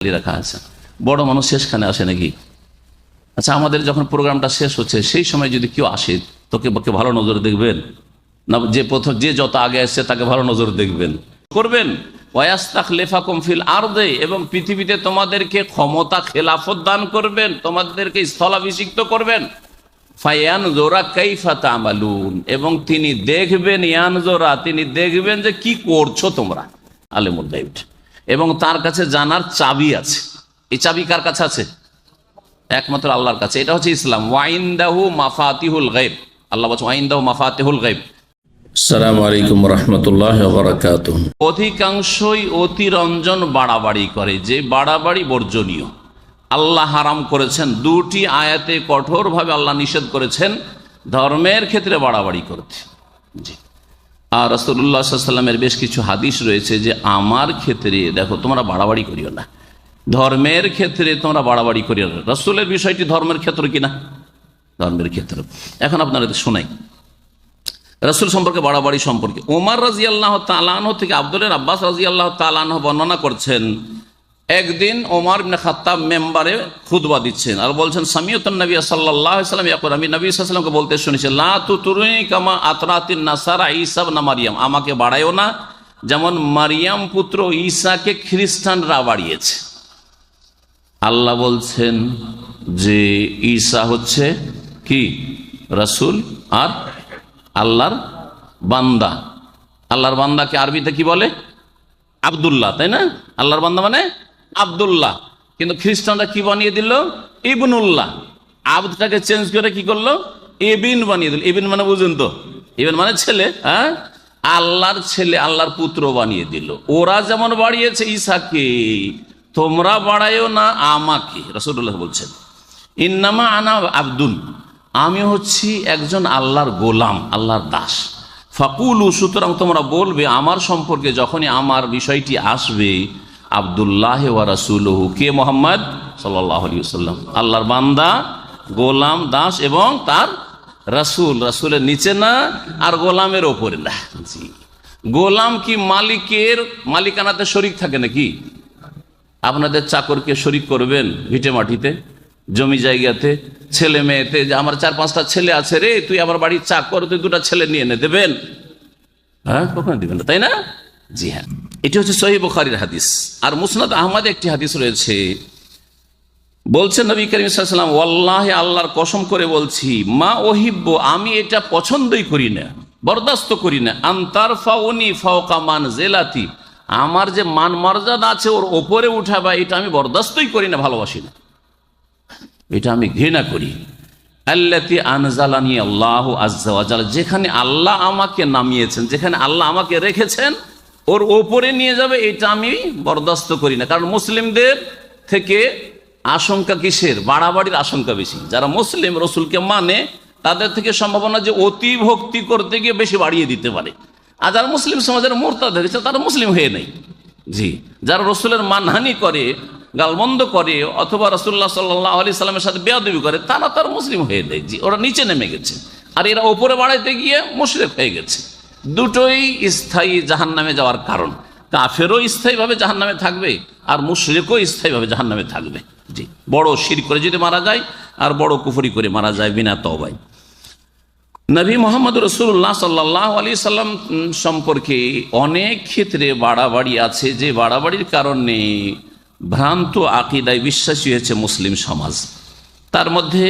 রাখা আছে, বড় মানুষ শেষখানে আসে নাকি? আচ্ছা, আমাদের যখন প্রোগ্রামটা শেষ হচ্ছে সেই সময় যদি কেউ আসে, তোকে ভালো নজরে দেখবেন না? যে যত আগে আসছে তাকে ভালো নজরে দেখবেন, করবেন। ওয়াস্তাখলিফাকুম ফিল আরদে, এবং পৃথিবীতে তোমাদেরকে ক্ষমতা খেলাফত দান করবেন, তোমাদেরকে স্থলাভিষিক্ত করবেন। ফায়ানজুরা কাইফা তা'মালুন, এবং তিনি দেখবেন, ইয়ানজুরা তিনি দেখবেন যে কি করছো তোমরা। আলিমুল গায়ব, এবং তার কাছে জানার চাবি আছে। এই চাবি কার কাছে আছে? একমাত্র আল্লাহর কাছে। এটা হচ্ছে ইসলাম। ওয়াইনদাহু মাফাতিহুল গায়ব, আল্লাহ বলছেন ওয়াইনদাহু মাফাতিহুল গায়ব। আসসালামু আলাইকুম রাহমাতুল্লাহি ওয়া বারাকাতুহু। অধিকাংশই অতিরঞ্জন বাড়াবাড়ি করে, যে বাড়াবাড়ি বর্জনীয়, আল্লাহ হারাম করেছেন। দুটি আয়াতে কঠোরভাবে আল্লাহ নিষেধ করেছেন ধর্মের ক্ষেত্রে বাড়াবাড়ি করতে। জি। আর রাসূলুল্লাহ সাল্লাল্লাহু আলাইহি ওয়াসাল্লামের বেশ কিছু হাদিস রয়েছে যে আমার ক্ষেত্রে দেখো তোমরা বাড়াবাড়ি করিও না, ধর্মের ক্ষেত্রে তোমরা বাড়াবাড়ি করিও না। রাসূলের বিষয়টি ধর্মের ক্ষেত্র কিনা? ধর্মের ক্ষেত্র। এখন আপনারা শোনাই রাসূল সম্পর্কে বাড়াবাড়ি সম্পর্কে। ওমর রাদিয়াল্লাহু তাআলা আনহু থেকে আব্দুল্লাহ আব্বাস রাদিয়াল্লাহু তাআলা আনহু বর্ণনা করছেন, একদিন ওমর ইবনে খাত্তাব মেম্বারে খুতবা দিচ্ছেন আর বলছেন, সামিউতুন নবী সাল্লাল্লাহু আলাইহি ওয়াসাল্লাম ইয়াকুল, আমি নবী সাল্লাল্লাহু আলাইহি ওয়াসাল্লামকে বলতে শুনেছি, লা তুতরুনি কামা আতরাতিন নাসারা ঈসা ইবনে মারইয়াম, আমাকে বাড়ায়ও না যেমন মারিয়াম পুত্র ঈসাকে খ্রিস্টানরা বাড়িয়েছে। আল্লাহ বলছেন যে ঈসা হচ্ছে কি? রাসূল আর আল্লাহর বান্দা। আল্লাহর বান্দাকে আরবিতে কি বলে? আব্দুল্লাহ, তাই না? আল্লাহর বান্দা মানে আব্দুল্লাহ। কিন্তু খ্রিস্টানরা কি বানিয়ে দিল? ইবনুল্লাহ। আব্দটাকে চেঞ্জ করে কি করলো? ইবিন বানিয়ে দিল। ইবিন মানে বুঝুন তো, ইবিন মানে ছেলে। হ্যাঁ, আল্লাহর ছেলে, আল্লাহর পুত্র বানিয়ে দিল। ওরা যেমন বাড়িয়েছে ঈসাকে, তোমরা বাড়ায়ও না আমাকে। রাসূলুল্লাহ বলছেন, ইন্নামা আনা আব্দুন, আমি হচ্ছি একজন আল্লাহর গোলাম, আল্লাহর দাস। ফাকুলু, সুতরাং তোমরা বলবে আমার সম্পর্কে যখনই আমার বিষয়টি আসবে, আব্দুল্লাহ ওয়া রাসূলুহু, কে? মুহাম্মদ সাল্লাল্লাহু আলাইহি ওয়াসাল্লাম, আল্লাহর বান্দা, গোলাম, দাস এবং তার রাসূল। রাসূলের নিচে না আর গোলামের ওপরে না। জি। গোলাম কি মালিকের মালিকানাতে শরীক থাকে নাকি? আপনাদের চাকরকে শরীক করবেন ভিটে মাটিতে, জমি জায়গাতে, ছেলে মেয়েতে, যে আমার 4-5টা ছেলে আছে রে, তুই আমার বাড়ির চাকর, তুই 2টা ছেলে নিয়ে এনে দেবেন? হ্যাঁ, কখনো দিবেন না, তাই না? জি হ্যাঁ, এটি হচ্ছে সহিহ বুখারীর হাদিস। আর মুসনাদ আহমদে একটি হাদিস রয়েছে, বলছেন নবী করিম সাল্লাল্লাহু আলাইহি ওয়াসাল্লাম, ওয়াল্লাহি, আল্লাহর কসম করে বলছি, মা ওহিব্বু, আমি এটা পছন্দই করি না, বরদাস্ত করি না, আনতারফাউনি ফাওকা মানজিলাতি, আমার যে মান মর্যাদা আছে ওর ওপরে উঠাবা, এটা আমি বরদাস্তই করি না, ভালোবাসি না, এটা আমি ঘৃণা করি। আল্লাতী আনজালানি আল্লাহু আযজা ওয়া জাল, যেখানে আল্লাহ আমাকে নামিয়েছেন, যেখানে আল্লাহ আমাকে রেখেছেন, ওর ওপরে নিয়ে যাবে, এটা আমি বরদাস্ত করি না। কারণ মুসলিমদের থেকে আশঙ্কা কিসের? বাড়াবাড়ির আশঙ্কা বেশি। যারা মুসলিম, রসুলকে মানে, তাদের থেকে সম্ভাবনা যে অতি ভক্তি করতে গিয়ে বেশি বাড়িয়ে দিতে পারে। আর যারা মুসলিম সমাজের মুরতাদ হয়েছে তারা মুসলিম হয়ে নেই। জি, যারা রসুলের মানহানি করে, গালবন্ধ করে, অথবা রাসূলুল্লাহ সাল্লাল্লাহু আলাইহি সাল্লামের সাথে বেয়াদবি করে, তারা তার মুসলিম হয়ে নেই। জি, ওরা নিচে নেমে গেছে, আর এরা ওপরে বাড়াইতে গিয়ে মুশরিক হয়ে গেছে। দুটোই স্থায়ী জাহান্নামে যাওয়ার কারণ। কাফেরও স্থায়ীভাবে জাহান্নামে থাকবে, আর মুশরিকও স্থায়ীভাবে জাহান্নামে থাকবে। জি, বড় শিরক করে যদি মারা যায়, আর বড় কুফরি করে মারা যায় বিনা তওবায়। নবী মুহাম্মদ রাসূলুল্লাহ সাল্লাল্লাহু আলাইহি সাল্লাম সম্পর্কে অনেক ক্ষেত্রে বাড়াবাড়ি আছে, যে বাড়াবাড়ির কারণে ভ্রান্ত আকীদায় বিশ্বাসী হয়েছে মুসলিম সমাজ। তার মধ্যে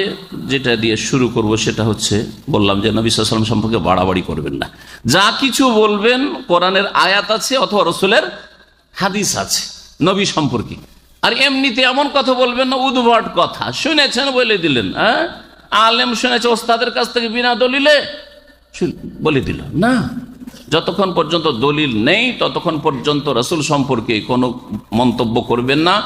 যেটা দিয়ে শুরু করব সেটা হচ্ছে, বললাম যে নবী সাল্লাল্লাহু আলাইহি ওয়াসাল্লাম সম্পর্কে বাড়াবাড়ি করবেন না। যা কিছু বলবেন কোরআনের আয়াত আছে অথবা রাসূলের হাদিস আছে নবী সম্পর্কে। আর এমনিতে এমন কথা বলবেন না উদ্ভট কথা, শুনেছেন বলে দিলেন। হ্যাঁ, আলেম শুনেছে ওস্তাদের কাছ থেকে বিনা দলিলে বলে দিল না। যতক্ষণ পর্যন্ত দলিল নেই ততক্ষণ পর্যন্ত রাসূল সম্পর্কে কোনো মন্তব্য করবেন না।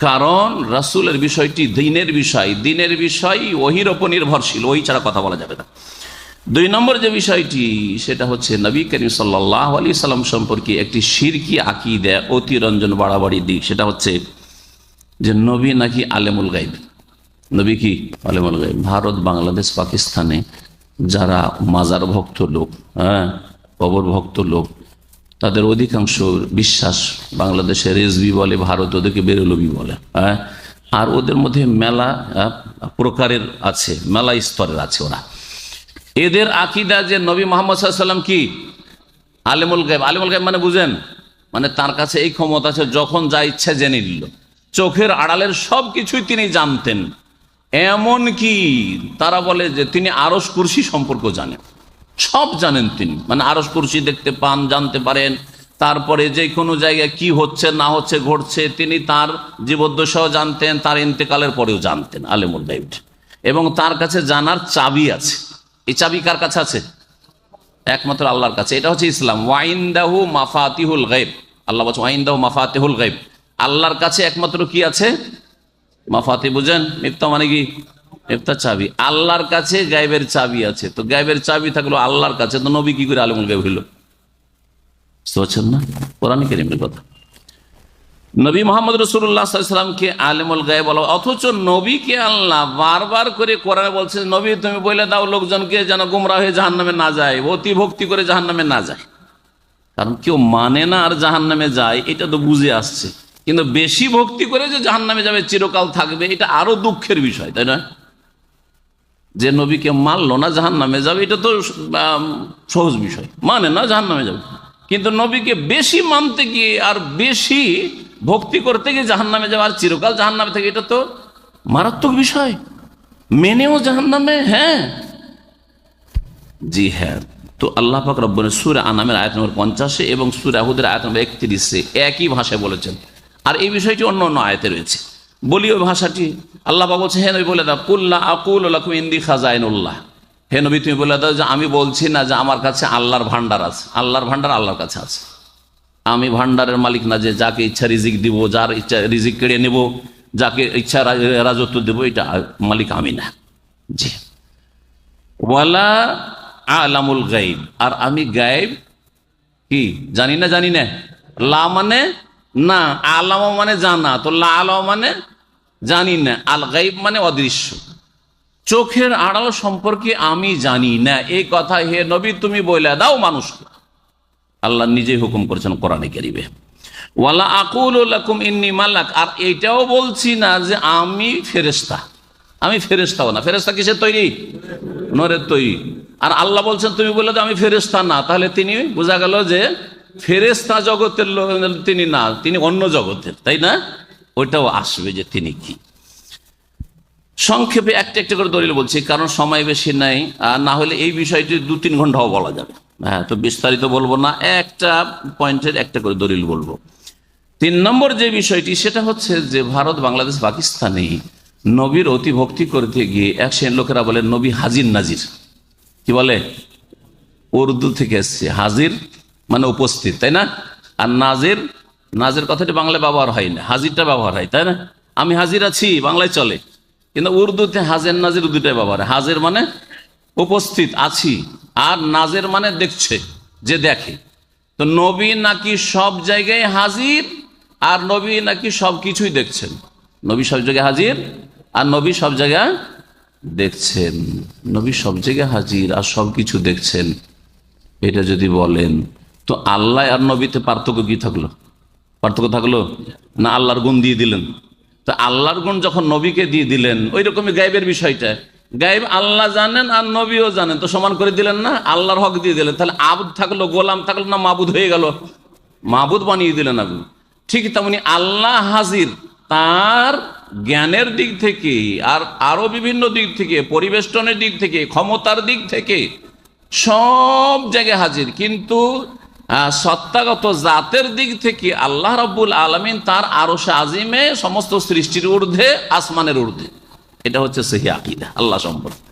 কারণ রাসূলের বিষয়টি দ্বীনের বিষয়, দ্বীনের বিষয় ওহীর উপর নির্ভরশীল, ওহী ছাড়া কথা বলা যাবে না। 2 নম্বর যে বিষয়টি, সেটা হচ্ছে নবী করিম সাল্লাল্লাহু আলাইহি সাল্লাম সম্পর্কে একটি শিরকি আকীদা, অতিরঞ্জন বাড়াবাড়ি দিক, সেটা হচ্ছে যে নবী নাকি আলেমুল গায়ব। নবী কি আলেমুল গায়ব? ভারত, বাংলাদেশ, পাকিস্তানে যারা মাজার ভক্ত লোক, হ্যাঁ, কবর ভক্ত লোক, তাদের অধিকাংশ বিশ্বাস, বাংলাদেশে রেজবি বলে, ভারত ওদেরকে বেরলবি বলে, হ্যাঁ। আর ওদের মধ্যে মেলা প্রকারের আছে, মেলা স্তরের আছে ওরা। এদের আকীদা যে নবী মুহাম্মদ সাল্লাল্লাহু আলাইহি ওয়াসাল্লাম কি আলিমুল গায়ব। আলিমুল গায়ব মানে বুঝেন, মানে তার কাছে এই ক্ষমতা আছে, যখন যা ইচ্ছা জেনে নিল, চোখের আড়ালের সব কিছুই তিনি জানতেন। এমন কি তারা বলে যে তিনি আরশ কুরসি সম্পর্ক জানেন, সব জানেন তিনি, মানে আরশ কুরসি দেখতে পান, জানতে পারেন। তারপরে যে কোনো জায়গায় কি হচ্ছে না হচ্ছে ঘটছে তিনি তার জীবদ্দশাও জানতেন, তার ইন্তেকালের পরেও জানতেন, আলিমুল গায়ব। এবং তার কাছে জানার চাবি আছে। এই চাবি কার কাছে আছে? একমাত্র আল্লাহর কাছে। এটা হচ্ছে ইসলাম। ওয়াইনদাহু মাফাতিহুল গায়ব, আল্লাহ বলছেন ওয়াইনদাহু মাফাতিহুল গায়ব, আল্লাহর কাছে একমাত্র কি আছে? মাফাতি বুঝেন, মিফতা মানে কি? মিফতা চাবি। আল্লাহর কাছে গায়বের চাবি আছে। তো গায়বের চাবি থাকলো আল্লাহর কাছে, তো নবী কি করে আলিমুল গায়ব হইল? বুঝতে পারছেন না? কোরআন কারীমের কথা। নবী মুহাম্মদ রাসূলুল্লাহ সাল্লাল্লাহু আলাইহি ওয়াসাল্লামকে আলিমুল গায়ব বলা, অথচ নবীকে আল্লাহ বারবার করে কোরআনে বলছেন, নবী তুমি বলে দাও লোকজনকে যেন গোমরাহ হয়ে জাহান্নামে না যায়, অতি ভক্তি করে জাহান্নামে না যায়। কারণ কেউ মানে না আর জাহান্নামে যায়, এটা তো বুঝে আসছে। কিন্তু বেশি ভক্তি করে যে জাহান্নামে যাবে, চিরকাল থাকবে, এটা আরো দুঃখের বিষয়, তাই না? যে নবীকে মানলো না জাহান্নামে যাবে, এটা তো সহজ বিষয়, মানে না জাহান্নামে যাবে। কিন্তু নবীকে বেশি মানতে গিয়ে আর বেশি ভক্তি করতে গিয়ে জাহান্নামে যাওয়া আর চিরকাল জাহান্নামে থেকে, এটা তো মারাত্মক বিষয়। মেনেও জাহান্নামে, হ্যাঁ, জি হ্যাঁ। তো আল্লাহ পাক রব্বুল সূরা আনামের আয়াত নম্বর 50 এবং সূরা হুদের আয়াত নম্বর 31 একই ভাষায় বলেছেন। আর এই বিষয়টি অন্য অন্য আয়াতে রয়েছে। বলি ওই ভাষাটি, আল্লাহ পাক বলছে, হে নবী বলে দাও, কুল লা আকুলু লাকুম ইনদি খাজাইনুল্লাহ, হে নবী তুমি বলে দাও যে আমি বলছি না যে আমার কাছে আল্লাহর ভান্ডার আছে। আল্লাহর ভান্ডার আল্লাহর কাছে আছে। আমি ভান্ডারের মালিক না যে যাকে ইচ্ছা রিজিক দিব, যার ইচ্ছা রিজিক কেড়ে নেব, যাকে ইচ্ছা রাজত্ব দেব, এটা মালিক আমি না। জি। ওয়ালা আলামুল গায়ব, আর আমি গায়ব কি জানি না, জানি না। লা মানে না, আলাম মানে জানা, তো লা আলাম মানে জানি না, আল গায়ব মানে অদৃশ্য, চোখের আড়াল সম্পর্কে আমি জানি না। এই কথা হে নবী তুমি বলে দাও মানুষকে। আল্লাহ নিজেই হুকুম করেছেন কোরআনে কারীমে। ওয়ালা আকুলু লাকুম ইন্নী মালাক, আর এইটাও বলছি না যে আমি ফেরেশতা। আমি ফেরেশতাও না। ফেরেশতা কিসের তৈরি? নূরের তৈরি। আর আল্লাহ বলছেন তুমি বলে দাও আমি ফেরেশতা না, তাহলে তিনি বোঝা গেল যে ফেরেশতা জগতের তিনি না, তিনি অন্য জগতের, তাই না? ওইটাও আসবে যে তিনি কি। সংক্ষেপে একটা একটা করে দলিল বলছি, কারণ সময় বেশি নাই, আর না হলে এই বিষয়টি 2-3 ঘন্টাও বলা যাবে। হ্যাঁ, তো বিস্তারিত বলবো না, একটা পয়েন্টের একটা করে দলিল বলবো। 3 নম্বর যে বিষয়টি, সেটা হচ্ছে যে ভারত, বাংলাদেশ, পাকিস্তানে নবীর অতি ভক্তি করতে গিয়ে এক শ্রেণীর লোকেরা বলে নবী হাজির নাজির। কি বলে? উর্দু থেকে এসছে। হাজির মানে উপস্থিত, তাই না? আর নাজির, নাজির কথাটি বাংলায় ব্যবহার হয় না, হাজিরটা ব্যবহার হয়, তাই না? আমি হাজির আছি বাংলায় চলে, কিন্তু উর্দুতে হাজির নাজির দুটাই ব্যবহার হয়। হাজির মানে উপস্থিত আছি, আর নাজির মানে দেখছে, যে দেখে। তো নবী নাকি সব জায়গায় হাজির, আর নবী নাকি সব কিছুই দেখছেন। নবী সব জায়গায় হাজির, আর নবী সব জায়গায় দেখছেন। নবী সব জায়গায় হাজির আর সব কিছু দেখছেন, এটা যদি বলেন, তো আল্লাহ আর নবীতে পার্থক্য কি থাকলো? পার্থক্য থাকলো না? আল্লাহর গুণ দিয়ে দিলেন। তো আল্লাহর গুণ যখন নবীকে দিয়ে দিলেন, ওই রকমই গায়েবের বিষয়টা, গায়েব আল্লাহ জানেন আর নবীও জানেন, তো সমান করে দিলেন না? আল্লাহর হক দিয়ে দিলেন। তাহলে আবুদ থাকলো, গোলাম থাকলো না, মাবুদ হয়ে গেল? মাবুদ বানিয়ে দিলেন আপনি। ঠিক তেমনি আল্লাহ হাজির, তার জ্ঞানের দিক থেকে আর আরো বিভিন্ন দিক থেকে, পরিবেষ্টনের দিক থেকে, ক্ষমতার দিক থেকে সব জায়গায় হাজির। কিন্তু সত্তাগত জাতের দিক থেকে আল্লাহ রাব্বুল আলামিন তার আরশে আজিমে, সমস্ত সৃষ্টির ঊর্ধ্বে, আসমানের ঊর্ধ্বে। এটা হচ্ছে সহিহ আকীদা আল্লাহ সম্পর্কে,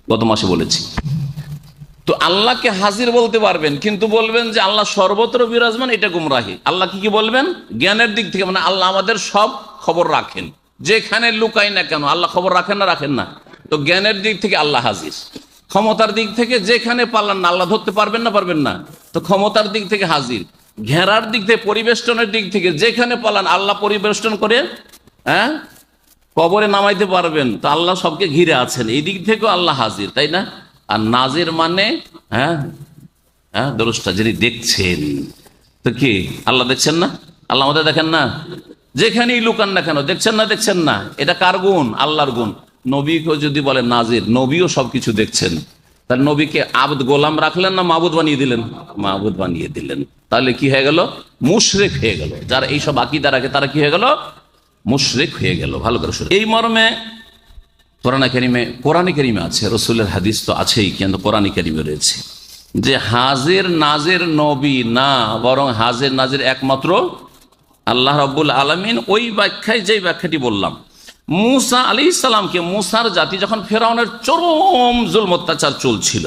গত মাসে বলেছি। তো আল্লাহকে হাজির বলতে পারবেন, কিন্তু বলবেন যে আল্লাহ সর্বত্র বিরাজমান, এটা গুমরাহি। আল্লাহ কি বলবেন? জ্ঞানের দিক থেকে, মানে আল্লাহ আমাদের সব খবর রাখেন, যেখানে লুকাই না কেন আল্লাহ খবর রাখেন না, রাখেন না? তো জ্ঞানের দিক থেকে আল্লাহ হাজির। ক্ষমতার দিক থেকে যেখানে পারলেন না, আল্লাহ ধরতে পারবেন না, পারবেন না? তো ক্ষমতার দিক থেকে হাজির। ঘেরার দিক থেকে, পরিবেষ্টনের দিক থেকে যেখানে পালান আল্লাহ পরিবেষ্টন করে, হ্যাঁ, কবরে নামাইতে পারবেন, তো আল্লাহ সবকে ঘিরে আছেন, এই দিক থেকেও আল্লাহ হাজির, তাই না? আর নাজির মানে হ্যাঁ, দ্রষ্টা, যিনি দেখছেন। তো কি আল্লাহ দেখছেন না? আল্লাহ আমাদের দেখেন না? যেখানেই লুকান না কেন, দেখছেন না? দেখছেন না? এটা কার গুণ? আল্লাহর গুণ। নবীকে যদি বলে নাজির, নবীও সবকিছু দেখছেন। তার নবীকে আবদ গোলাম রাখলেন না মাবুদ বানিয়ে দিলেন? মাবুদ বানিয়ে দিলেন। তাহলে কি হয়ে গেল? মুশরিক হয়ে গেল। যারা এইসব আকীদা রাখে তারা কি হয়ে গেল? মুশরিক হয়ে গেল। ভালো করে শুনুন। এই মর্মে কোরআনে কারিমে আছে, রসুলের হাদিস তো আছেই, কিন্তু কোরআনে কারিমে রয়েছে যে হাজির নাজির নবী না, বরং হাজির নাজির একমাত্র আল্লাহ রাব্বুল আলামিন। ওই ব্যাখ্যায় যেই ব্যাখ্যাটি বললাম, মুসা আলাইহিস সালামকে, মুসার জাতি যখন ফেরাউনের চরম জুলম অত্যাচার চলছিল,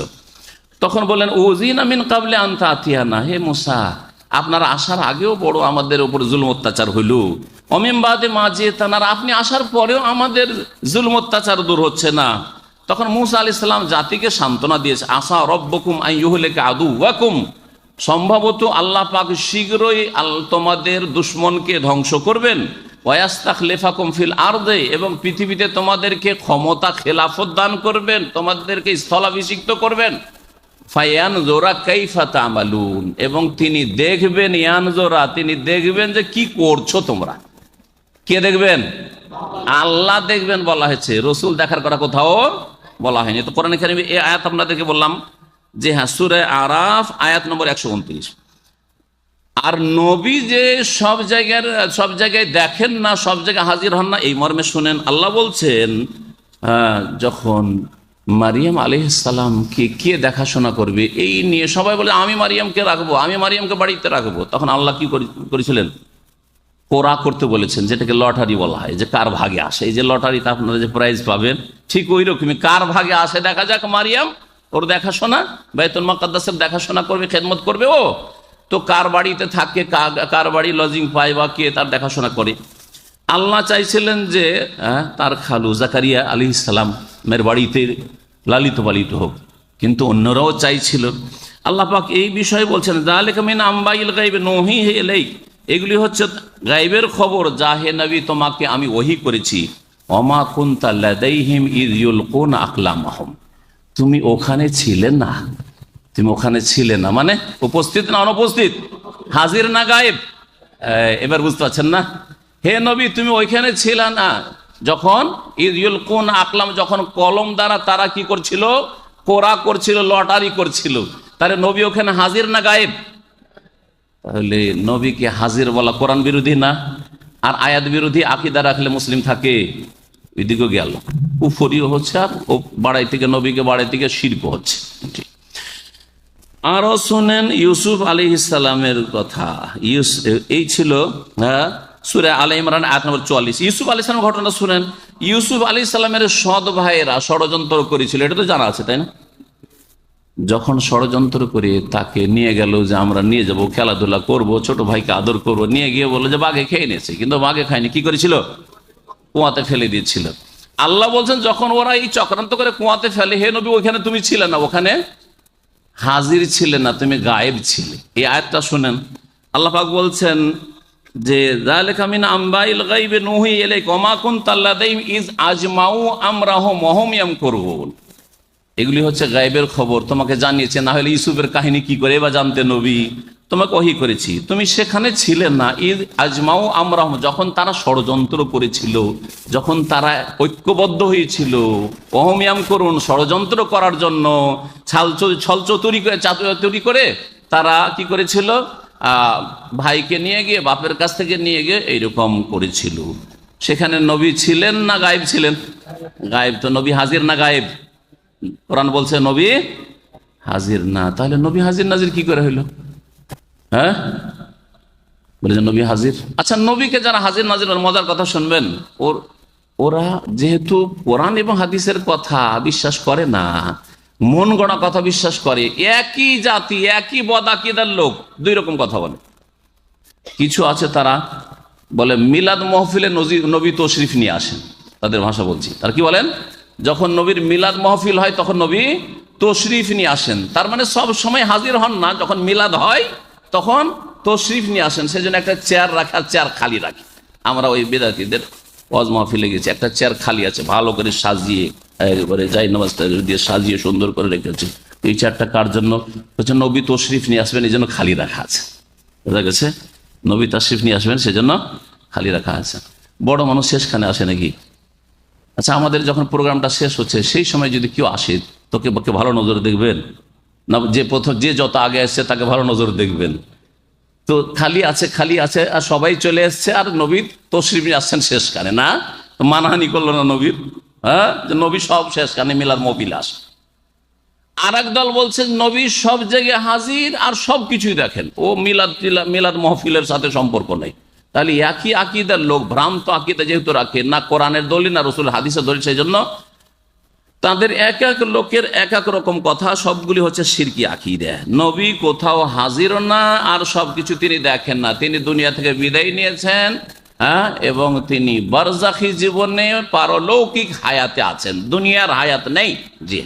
তখন বললেন উযিনা মিন ক্বাবলি আন তাতিয়ানা, হে মুসা আপনার আসার আগেও বড় আমাদের উপর জুলম অত্যাচার হইল, অমিন বাদে মা জিতানার, আপনি আসার পরেও আমাদের জুলম অত্যাচার দূর হচ্ছে না। তখন মুসা আলাইহিস সালাম জাতিকে সান্ত্বনা দিয়েছে, আসা রব্বকুম আন ইউহলিকা আদুওয়াকুম, সম্ভবত আল্লাহ পাক শীঘ্রই তোমাদের দুশমনকে ধ্বংস করবেন, ওয়াস্তাখলিফাকুম ফিল আরদে, এবং পৃথিবীতে তোমাদেরকে ক্ষমতা খেলাফত দান করবেন, তোমাদেরকে স্থলাভিষিক্ত করবেন। ফায়ানজুরা কাইফা তা'মালুন, এবং তিনি দেখবেন, ইয়ানজুরা তিনি দেখবেন যে কি করছো তোমরা। কে দেখবেন? আল্লাহ দেখবেন বলা হয়েছে, রসুল দেখার কথা কোথাও বলা হয়নি। তো কোরআনে কারিমে এই আয়াত আপনাদেরকে বললাম যে হ্যাঁ, সূরা আরাফ আয়াত নম্বর 129। আর নবী যে সব জায়গায় দেখেন না, সব জায়গায় হাজির হন না, এই মর্মে শুনেন। আল্লাহ বলছেন যখন মারিয়াম আলাইহিস সালামকে কে দেখাশোনা করবে এই নিয়ে সবাই বলে আমি মারিয়ামকে রাখবো, আমি মারিয়ামকে বাড়িতে রাখবো, তখন আল্লাহ কি করেছিলেন? কোরা করতে বলেছেন, যেটাকে লটারি বলা হয়, যে কার ভাগে আসে। এই যে লটারিতে আপনারা যে প্রাইজ পাবেন, ঠিক ওই রকমই কার ভাগে আসে দেখা যাক। মারিয়াম ওর দেখাশোনা, বাইতুল মুকাদ্দাসের দেখাশোনা করবে, খেদমত করবে। ও তো কার বাড়িতে থাকে, কার বাড়ি লজিং পায় বা কে তার দেখাশোনা করে। আল্লাহ চাইছিলেন যে তার খালু জাকারিয়া আলাইহিস সালামের বাড়িতে লালিত পালিত হোক, কিন্তু অন্যরাও চাইছিল। আল্লাহ পাক এই বিষয়ে বলছেন যালিকা মিন আম্বাইল গায়ব নূহিহি ইলাইক, এগুলি হচ্ছে গায়বের খবর যা হে নবী তোমাকে আমি ওহী করেছি। ওমা কুনতা লাদাইহিম ইয ইউলকুনা আকলামাহুম, তুমি ওখানে ছিলে না। তুমি ওখানে ছিলে না মানে উপস্থিত না অনুপস্থিত, হাজির না গায়েব? এবার বুঝতে পারছেন না? হে নবী তুমি ওইখানে ছিলে না যখন ইয ইউলকুনা আকলাম, যখন কলম দ্বারা তারা কি করছিল? কোরা করছিল, লটারি করছিল। তাহলে নবী ওখানে হাজির না গায়েব? তাহলে নবীকে হাজির বলা কোরআন বিরোধী না? আর আয়াত বিরোধী আকীদা রাখলে মুসলিম থাকে, ওইদিকে গেল, কুফরিও হচ্ছে, আর ও বাড়াই থেকে নবীকে বাড়াই থেকে শিরক হচ্ছে। আরো শুনেন ইউসুফ আলাইহিস সালামের কথা। এই ছিল সূরা আলে ইমরান আয়াত নম্বর 44। ইউসুফ আলাইহিস সালামের ঘটনা শুনেন। ইউসুফ আলাইহিস সালামের সৎ ভাইয়েরা ষড়যন্ত্র করেছিল, এটা তো জানা আছে তাই না? যখন ষড়যন্ত্র করে তাকে নিয়ে গেল যে আমরা নিয়ে যাব, খেলাধুলা করব, ছোট ভাইকে আদর করব, নিয়ে গিয়ে বললো যে বাঘে খেয়ে নিয়েছে, কিন্তু বাঘে খায়নি। কি করেছিল? কুয়াতে ফেলে দিয়েছিল। আল্লাহ বলছেন যখন ওরা এই চক্রান্ত করে কুয়াতে ফেলে, হে নবী ওখানে তুমি ছিলে না, ওখানে হাজির ছিলে না, তুমি গায়েব ছিলে। এই আয়াতটা শুনেন। আল্লাহ পাক বলছেন যে যালিকা মিন আম্বাইল গায়বি নূহি ইলাইকা ওয়া মা কুনতা লাদাইহিম ইয আজমাউ আমরাহুম ওয়া হুম ইয়ামকুরুন, এগুলি হচ্ছে গায়েবের খবর, তোমাকে জানিয়েছে। না হলে ইউসুফের কাহিনী কি করে বা জানতে নবী? তোমাকে ওহী করেছি, তুমি সেখানে ছিলে না। ইয আজমাউ আমরাহুম, যখন তারা ষড়যন্ত্র করেছিল, যখন তারা ঐক্যবদ্ধ হয়েছিল, ওয়া হুম ইয়ামকুরুন, ষড়যন্ত্র করার জন্য ছলচাতুরি করে তারা কি করেছিল? ভাইকে নিয়ে গিয়ে, বাপের কাছ থেকে নিয়ে গিয়ে এইরকম করেছিল। সেখানে নবী ছিলেন না গায়েব ছিলেন? গায়েব। তো নবী হাজির না গায়েব? কোরআন বলছে নবী হাজির না। তাহলে নবী হাজির নাজির কি করে হইল? হ্যাঁ বলেছেন নবী হাজির। আচ্ছা, নবীকে যারা হাজির নাজির, মজার কথা শুনবেন, ওরা যেহেতু কোরআন এবং হাদিসের কথা বিশ্বাস করে না, মন গড়া কথা বিশ্বাস করে, একই জাতি একই বদাকিদার লোক দুই রকম কথা বলে। কিছু আছে তারা বলে মিলাদ মহফিলে নবী তশরিফ নিয়ে আসেন, তাদের ভাষা বলছি। তারা কি বলেন? যখন নবীর মিলাদ মহফিল হয় তখন নবী তশরিফ নিয়ে আসেন। তার মানে সব সময় হাজির হন না, যখন মিলাদ হয় তখন তশরিফ নিয়ে আসেন। সেজন্য একটা চেয়ার রাখা, চেয়ার খালি রাখি। আমরা ওই বেদাতীদের ওয়াজ মাহফিলে গেছি, একটা চেয়ার খালি আছে, ভালো করে সাজিয়ে একবারে যাই নামাজটা দিয়ে সাজিয়ে সুন্দর করে রেখেছে। এই চেয়ারটা কার জন্য? হচ্ছে নবী তশরিফ নিয়ে আসবেন, এই জন্য খালি রাখা আছে। বোঝা গেছে? নবী তাশরিফ নিয়ে আসবেন, সেজন্য খালি রাখা আছে। বড় মানুষ শেষখানে আসে নাকি? আচ্ছা, আমাদের যখন প্রোগ্রামটা শেষ হচ্ছে সেই সময় যদি কেউ আসে, তোকে ভালো নজরে দেখবেন না? যে যত আগে আসছে তাকে ভালো নজরে দেখবেন? তো খালি আছে আর সবাই চলে এসছে, আর নবী তশরিফ নিয়ে আসছেন শেষখানে, না? তো মানহানি করলো না নবীর? হ্যাঁ, যে নবী সব শেষখানে মিলাদ মহফিল আসে। আর এক দল বলছে নবী সব জায়গায় হাজির আর সব কিছুই দেখেন, ও মিলাদ মহফিলের সাথে সম্পর্ক নেই। তাহলে একই আকীদার লোক, ভ্রান্ত আকীদা যেহেতু রাখে, না কোরআনের দলিল না রসুল হাদিসের দলিল, সেই জন্য তাদের এক এক লোকের এক এক রকম কথা, সবগুলি হচ্ছে শিরকি আকীদা। নবী কোথাও হাজির না, আর সবকিছু তিনি দেখেন না। তিনি দুনিয়া থেকে বিদায় নিয়েছেন, হ্যাঁ, এবং তিনি বারজাখী জীবনে পারলৌকিক হায়াতে আছেন, দুনিয়ার হায়াত নেই। জি।